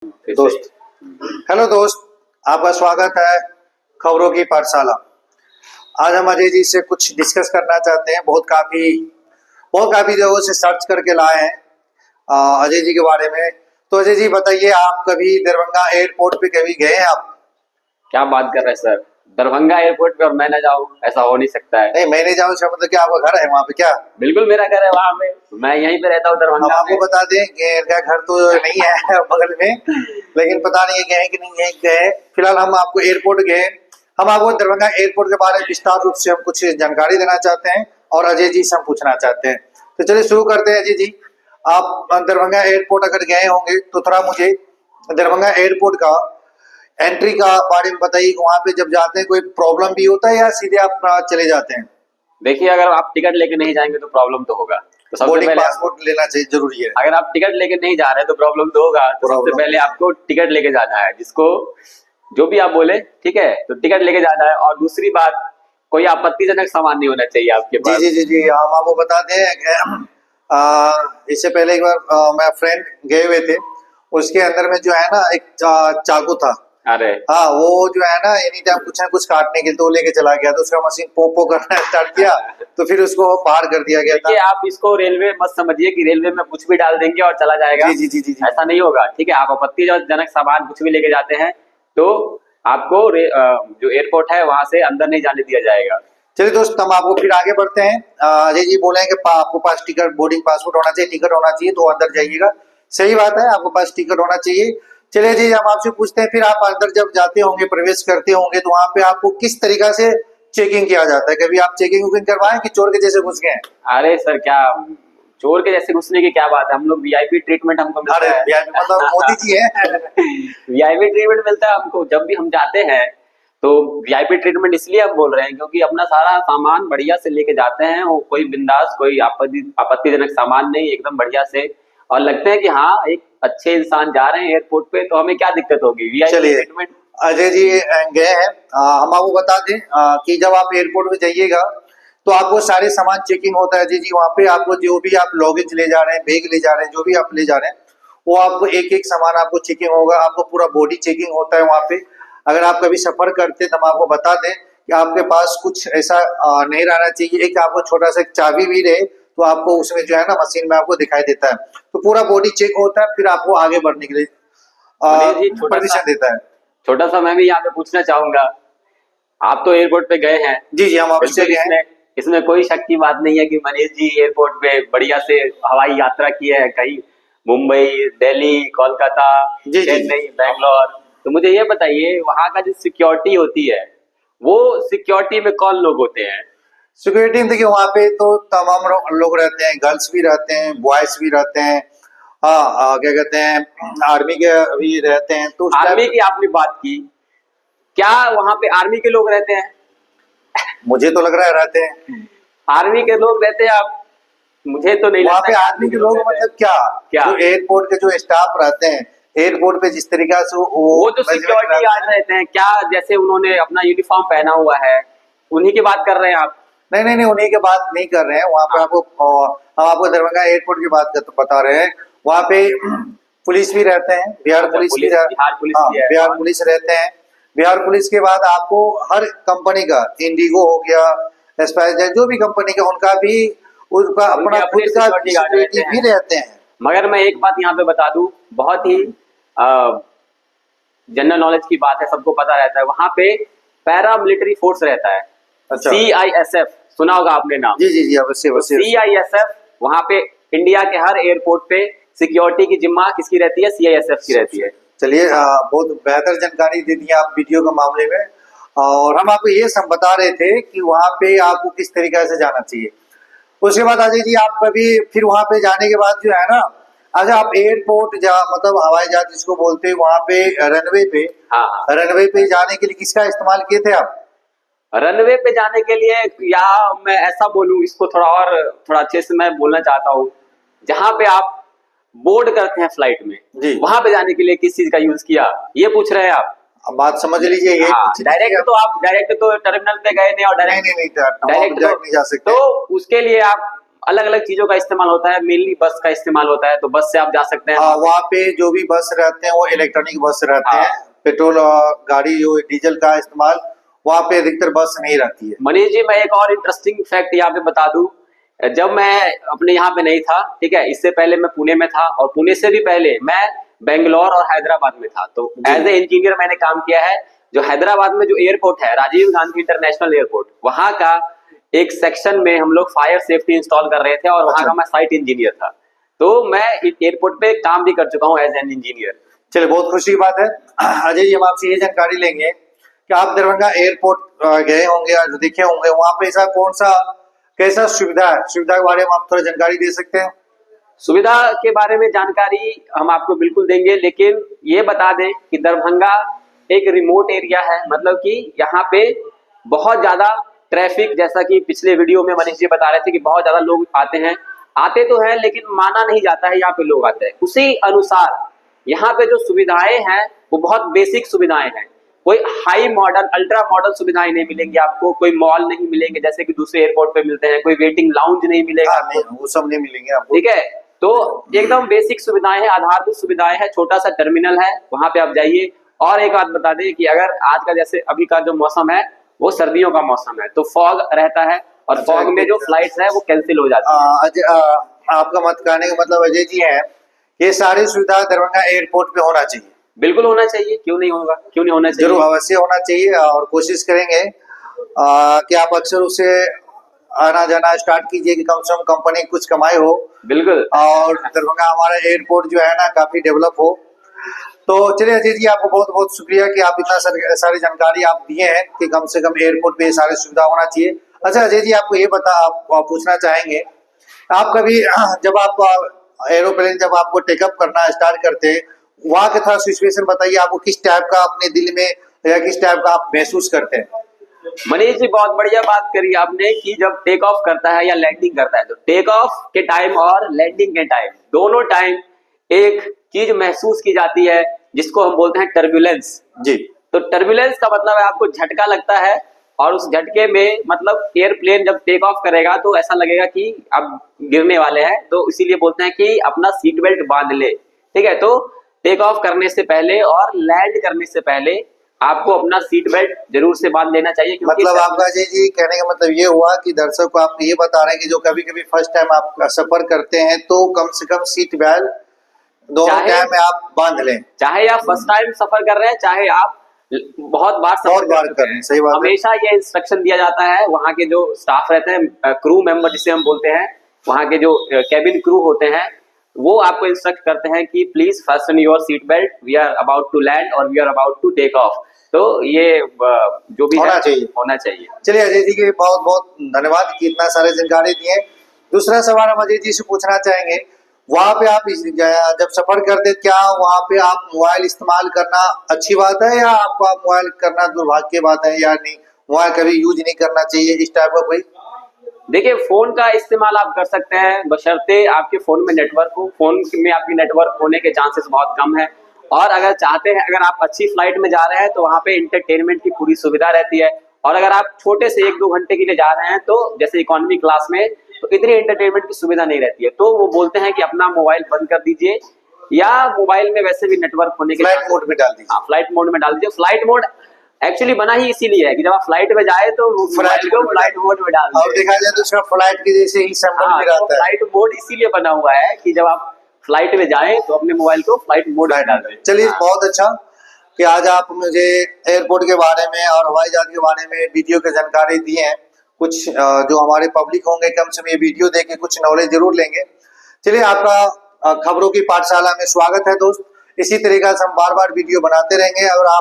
दोस्त हेलो दोस्त, आपका स्वागत है खबरों की पाठशाला। आज हम अजय जी से कुछ डिस्कस करना चाहते हैं। बहुत काफी जगहों से सर्च करके लाए हैं अजय जी के बारे में। तो अजय जी बताइए, आप कभी दरभंगा एयरपोर्ट पे कभी गए हैं आप? क्या बात कर रहे हैं सर? दरभंगा एयरपोर्ट पे और मैं न जाऊं, ऐसा हो नहीं सकता है। नहीं, मैं नहीं जाऊँ इसका मतलब क्या आपका घर है वहाँ पे क्या? बिल्कुल मेरा घर है वहां पे, मैं यहीं पे रहता हूँ हम दरभंगा आपको में। बता दें कि इनका घर तो नहीं है बगल में, लेकिन पता नहीं है गए कि नहीं गए। फिलहाल हम आपको एयरपोर्ट गए, हम आपको दरभंगा एयरपोर्ट के बारे में विस्तार रूप से हम कुछ जानकारी देना चाहते हैं और अजय जी से हम पूछना चाहते हैं। तो चलिए शुरू करते हैं। अजय जी, आप दरभंगा एयरपोर्ट अगर गए होंगे तो थोड़ा मुझे दरभंगा एयरपोर्ट का एंट्री का बारे में बताइए। वहां पे जब जाते हैं कोई प्रॉब्लम भी होता है या सीधे आप चले जाते हैं? देखिए, अगर आप टिकट लेके नहीं जाएंगे तो प्रॉब्लम तो होगा। तो सबसे बोर्डिंग पहले पासपोर्ट लेना चाहिए, जरूरी है। अगर आप टिकट लेके नहीं जा रहे तो प्रॉब्लम तो होगा। तो सबसे पहले आपको टिकट लेके जाना है, जिसको जो भी आप बोले, ठीक है, तो टिकट लेके जाना है। और दूसरी बात, कोई आपत्तिजनक सामान नहीं होना चाहिए आपके पास। जी जी जी जी, हम आपको बता दें इससे पहले एक बार मैं फ्रेंड गए हुए थे, उसके अंदर में जो है ना एक चाकू था। अरे हाँ, वो जो है ना एनी टाइम कुछ ना कुछ काटने के लिए तो लेके चला गया, तो उसका मशीन पो करना स्टार्ट किया, तो फिर उसको बाहर कर दिया गया था। आप इसको रेलवे मत समझिए कि रेलवे में कुछ भी डाल देंगे और चला जाएगा। जी जी जी जी जी। ऐसा नहीं होगा, ठीक है। आप आपत्तिजनक सामान कुछ भी लेके जाते हैं तो आपको जो एयरपोर्ट है वहां से अंदर नहीं जाने दिया जाएगा। चलिए दोस्त, हम आपको फिर आगे बढ़ते हैं। अजय जी बोले कि आपको पास टिकट, बोर्डिंग पासपोर्ट होना चाहिए, टिकट होना चाहिए तो अंदर जाइएगा। सही बात है, आपको पास टिकट होना चाहिए। चलिए जी, हम आपसे पूछते हैं फिर आप अंदर जब जाते होंगे, प्रवेश करते होंगे, तो वहां पे आपको किस तरीका से चेकिंग किया जाता है? कभी आप चेकिंग वुकिंग करवाएं कि चोर के जैसे घुस गए? अरे सर, क्या चोर के जैसे घुसने की क्या बात है? हम लोग वीआईपी ट्रीटमेंट हमको मिलता है। वीआईपी मतलब मोदी जी है। वीआईपी ट्रीटमेंट मिलता है हमको जब भी हम जाते हैं। तो वीआईपी ट्रीटमेंट इसलिए हम बोल रहे हैं क्योंकि अपना सारा सामान बढ़िया से लेके जाते हैं, वो कोई बिंदास, कोई आपत्तिजनक सामान नहीं, एकदम बढ़िया से। और लगते हैं कि हाँ, एक अच्छे इंसान जा रहे हैं एयरपोर्ट पे, तो हमें क्या दिक्कत होगी। वीआईपी ट्रीटमेंट अजय जी गए हैं, हम आपको बता दें कि जब आप एयरपोर्ट में जाइएगा तो आपको सारे सामान चेकिंग होता है। अजय जी, वहाँ पे आपको जो भी आप लगेज ले जा रहे हैं, बैग ले जा रहे हैं, जो भी आप ले जा रहे हैं, वो आपको एक एक सामान आपको चेकिंग होगा। आपको पूरा बॉडी चेकिंग होता है वहाँ पे। अगर आप कभी सफर करते हैं तो हम आपको बता दें कि आपके पास कुछ ऐसा नहीं रहना चाहिए। एक आपको छोटा सा चाबी भी रहे तो आपको उसमें जो है ना मशीन में आपको दिखाई देता है, तो पूरा बॉडी चेक होता है, फिर आपको आगे बढ़ने के लिए परमिशन देता है। छोटा सा मैं भी यहाँ पे पूछना चाहूंगा, आप तो एयरपोर्ट पे गए हैं। जी जी, हम अवश्य गए हैं। इसमें कोई शक की बात नहीं है कि मनीष जी एयरपोर्ट पे बढ़िया से हवाई यात्रा की है, कहीं मुंबई, दिल्ली, कोलकाता, चेन्नई, बैंगलोर। तो मुझे ये बताइए, वहां का जो सिक्योरिटी होती है, वो सिक्योरिटी में कौन लोग होते हैं? सिक्योरिटी देखिए, वहाँ पे तो तमाम लोग रहते हैं, गर्ल्स भी रहते हैं, बॉयज भी रहते हैं। हाँ, क्या कहते हैं, आर्मी के भी रहते हैं। तो आर्मी की आपने बात की, क्या वहां पे आर्मी के लोग रहते हैं? मुझे तो लग रहा है रहते हैं। आर्मी के लोग रहते हैं? आप, मुझे तो नहीं वहाँ पे आर्मी के लोग मतलब क्या जो एयरपोर्ट के जो स्टाफ रहते हैं, एयरपोर्ट पे जिस तरीका से वो जो सिक्योरिटी गार्ड रहते हैं, क्या जैसे उन्होंने अपना यूनिफॉर्म पहना हुआ है, उन्हीं की बात कर रहे हैं आप? नहीं नहीं नहीं, उन्हीं की बात नहीं कर रहे हैं। वहाँ पे आपको हम आपको दरभंगा एयरपोर्ट की बात बता रहे हैं। वहाँ पे पुलिस भी रहते हैं, बिहार पुलिस भी, बिहार पुलिस रहते हैं। बिहार पुलिस के बाद आपको हर कंपनी का, इंडिगो हो गया, स्पाइस, जो भी कंपनी का, उनका भी उनका अपना खुद का सिक्योरिटी भी रहते हैं। मगर मैं एक बात यहाँ पे बता दूं, बहुत ही जनरल नॉलेज की बात है, सबको पता रहता है, वहां पे पैरा मिलिट्री फोर्स रहता है। अच्छा। CISF सुना होगा आपने नाम? जी जी जी, अवश्य अवश्य। CISF वहां पे इंडिया के हर एयरपोर्ट पे सिक्योरिटी की जिम्मा किसकी रहती है? CISF की रहती है। चलिए, बहुत बेहतर जानकारी दे दी आप वीडियो के मामले में। और हम आपको ये सब बता रहे थे कि वहाँ पे आपको किस तरीके से जाना चाहिए। उसके बाद अजय जी, आप कभी फिर वहाँ पे जाने के बाद जो है ना, अच्छा, आप एयरपोर्ट मतलब हवाई जहाज जिसको बोलते हैं, वहाँ पे रनवे पे, हाँ, रनवे पे जाने के लिए किसका इस्तेमाल किए थे आप? रनवे पे जाने के लिए, या मैं ऐसा बोलूं, इसको थोड़ा अच्छे से मैं बोलना चाहता हूँ, जहां पे आप बोर्ड करते हैं फ्लाइट में, वहां पे जाने के लिए किस चीज का यूज किया, ये पूछ रहे हैं आप? अब बात समझ लीजिए। ये डायरेक्ट तो टर्मिनल पे गए नहीं, और डायरेक्ट नहीं जा सकते। तो उसके लिए आप अलग अलग चीजों का इस्तेमाल होता है, मेनली बस का इस्तेमाल होता है, तो बस से आप जा सकते हैं। वहाँ पे जो भी बस रहते हैं वो इलेक्ट्रॉनिक बस रहते हैं, पेट्रोल गाड़ी जो डीजल का इस्तेमाल वहाँ पे अधिकतर बस नहीं रहती है। मनीष जी, मैं एक और इंटरेस्टिंग फैक्ट यहाँ पे बता दूं, जब मैं अपने यहाँ पे नहीं था, ठीक है, इससे पहले मैं पुणे में था, और पुणे से भी पहले मैं बेंगलोर और हैदराबाद में था। तो एज ए इंजीनियर मैंने काम किया है। जो हैदराबाद में जो एयरपोर्ट है, राजीव गांधी इंटरनेशनल एयरपोर्ट, वहां का एक सेक्शन में हम लोग फायर सेफ्टी इंस्टॉल कर रहे थे, और वहां का मैं साइट इंजीनियर था। तो मैं एयरपोर्ट पे काम भी कर चुका हूँ एज एन इंजीनियर। चलिए, बहुत खुशी की बात है। अजय जी, हम आपसे ये जानकारी लेंगे कि आप दरभंगा एयरपोर्ट गए होंगे और देखे होंगे, वहाँ पे ऐसा कौन सा कैसा सुविधा है, सुविधा के बारे में आप थोड़ा जानकारी दे सकते हैं? सुविधा के बारे में जानकारी हम आपको बिल्कुल देंगे, लेकिन ये बता दें कि दरभंगा एक रिमोट एरिया है, मतलब कि यहाँ पे बहुत ज्यादा ट्रैफिक, जैसा कि पिछले वीडियो में मनीष जी बता रहे थे कि बहुत ज्यादा लोग आते तो हैं, लेकिन माना नहीं जाता है यहाँ पे लोग आते हैं। उसी अनुसार यहाँ पे जो सुविधाएं हैं वो बहुत बेसिक सुविधाएं हैं। कोई हाई मॉडर्न, अल्ट्रा मॉडर्न सुविधाएं नहीं मिलेंगी आपको, कोई मॉल नहीं मिलेंगे जैसे कि दूसरे एयरपोर्ट पे मिलते हैं, कोई वेटिंग लाउंज नहीं मिलेगा, नहीं, वो सब नहीं मिलेंगे आपको। ठीक है, तो एकदम बेसिक सुविधाएं हैं, आधारभूत सुविधाएं हैं, छोटा सा टर्मिनल है, वहां पे आप जाइए। और एक बात बता दें कि अगर आज का जैसे अभी का जो मौसम है वो सर्दियों का मौसम है, तो फॉग रहता है, और फॉग में जो फ्लाइट्स है वो कैंसिल हो जाती है। आपका मत कहने का मतलब अजय जी है, ये सारी सुविधा दरभंगा एयरपोर्ट पे होना चाहिए। बिल्कुल होना चाहिए, क्यों नहीं होगा, क्यों नहीं होना चाहिए, जरूर अवश्य होना चाहिए, और कोशिश करेंगे कि आप अक्सर उसे आना जाना स्टार्ट कीजिए कि कम से कम कंपनी कुछ कमाई हो। बिल्कुल, और दरभंगा हमारा एयरपोर्ट जो है ना काफी डेवलप हो। तो चलिए अजय जी, आपको बहुत बहुत शुक्रिया कि आप इतना सारी जानकारी आप दिए हैं कि कम से कम एयरपोर्ट पे ये सारी सुविधा होना चाहिए। अच्छा अजय जी, आपको ये आप पूछना चाहेंगे, आप कभी जब आप एरोप्लेन जब आपको टेकअप करना स्टार्ट करते हैं, वहाँ का थोड़ा सिचुएशन बताइए, आपको किस टाइप का अपने दिल में या किस टाइप का आप महसूस करते हैं? मनीष जी, बहुत बढ़िया बात करी आपने कि जब टेक ऑफ करता है या लैंडिंग करता है, तो टेक ऑफ के टाइम और लैंडिंग के टाइम, दोनों टाइम एक चीज महसूस की जाती है जिसको हम बोलते हैं टर्बुलेंस। जी। तो टर्बुलेंस का मतलब है आपको झटका लगता है, और उस झटके में मतलब एयरप्लेन जब टेक ऑफ करेगा तो ऐसा लगेगा कि अब गिरने वाले हैं, तो इसीलिए बोलते हैं कि अपना सीट बेल्ट बांध ले, ठीक है। तो टेक ऑफ करने से पहले और लैंड करने से पहले आपको अपना सीट बेल्ट जरूर से बांध लेना चाहिए। मतलब आपका अजय जी कहने का मतलब ये हुआ कि दर्शक को आप ये बता रहे हैं कि जो कभी कभी फर्स्ट टाइम आप सफर करते हैं तो कम से कम सीट बेल्ट दोनों टाइम में आप बांध लें, चाहे आप फर्स्ट टाइम सफर कर रहे हैं, चाहे आप बहुत बार सफर कर रहे हैं। सही बात है। हमेशा ये इंस्ट्रक्शन दिया जाता है, वहाँ के जो स्टाफ रहते हैं, क्रू मेंबर जिसे हम बोलते हैं, वहाँ के जो कैबिन क्रू होते हैं, वो आपको इंस्ट्रक्ट करते हैं कि please fasten your seat belt, we are about to land और we are about to take off. तो ये जो भी होना चाहिए। चलिए अजय जी के बहुत बहुत धन्यवाद कि इतना सारे जानकारी दिए। दूसरा सवाल हम अजय जी से पूछना चाहेंगे, वहाँ पे आप जब सफर करते, क्या वहाँ पे आप मोबाइल इस्तेमाल करना अच्छी बात है, या आपको आप मोबाइल करना दुर्भाग्य की बात है, या नहीं मोबाइल कभी यूज नहीं करना चाहिए, इस टाइप का कोई? देखिए, फोन का इस्तेमाल आप कर सकते हैं बशर्ते आपके फोन में नेटवर्क हो। फोन में आपकी नेटवर्क होने के चांसेस बहुत कम है, और अगर चाहते हैं, अगर आप अच्छी फ्लाइट में जा रहे हैं तो वहाँ पे इंटरटेनमेंट की पूरी सुविधा रहती है, और अगर आप छोटे से 1-2 घंटे के लिए जा रहे हैं तो जैसे इकोनॉमी क्लास में, तो इतनी इंटरटेनमेंट की सुविधा नहीं रहती है। तो वो बोलते हैं कि अपना मोबाइल बंद कर दीजिए, या मोबाइल में वैसे भी नेटवर्क होने के फ्लाइट मोड में डाल दीजिए। हाँ, फ्लाइट मोड में डाल दीजिए। फ्लाइट मोड एक्चुअली बना ही इसीलिए है कि जब आप फ्लाइट में जाए तो फ्लाइट मोड में डाल दीजिए। और देखा जाए तो उसका फ्लाइट के जैसे ही सिंबल भी रहता है। फ्लाइट मोड इसीलिए बना हुआ है कि जब आप फ्लाइट में जाएं तो अपने मोबाइल को फ्लाइट मोड में डाल दें। चलिए, बहुत अच्छा कि आज आप मुझे एयरपोर्ट के बारे में और हवाई जहाज के बारे में वीडियो की जानकारी दी है। कुछ जो हमारे पब्लिक होंगे कम से कम ये वीडियो देख के कुछ नॉलेज जरूर लेंगे। चलिए, आपका खबरों की पाठशाला में स्वागत है दोस्त। इसी तरीके से हम बार बार वीडियो बनाते रहेंगे, और आप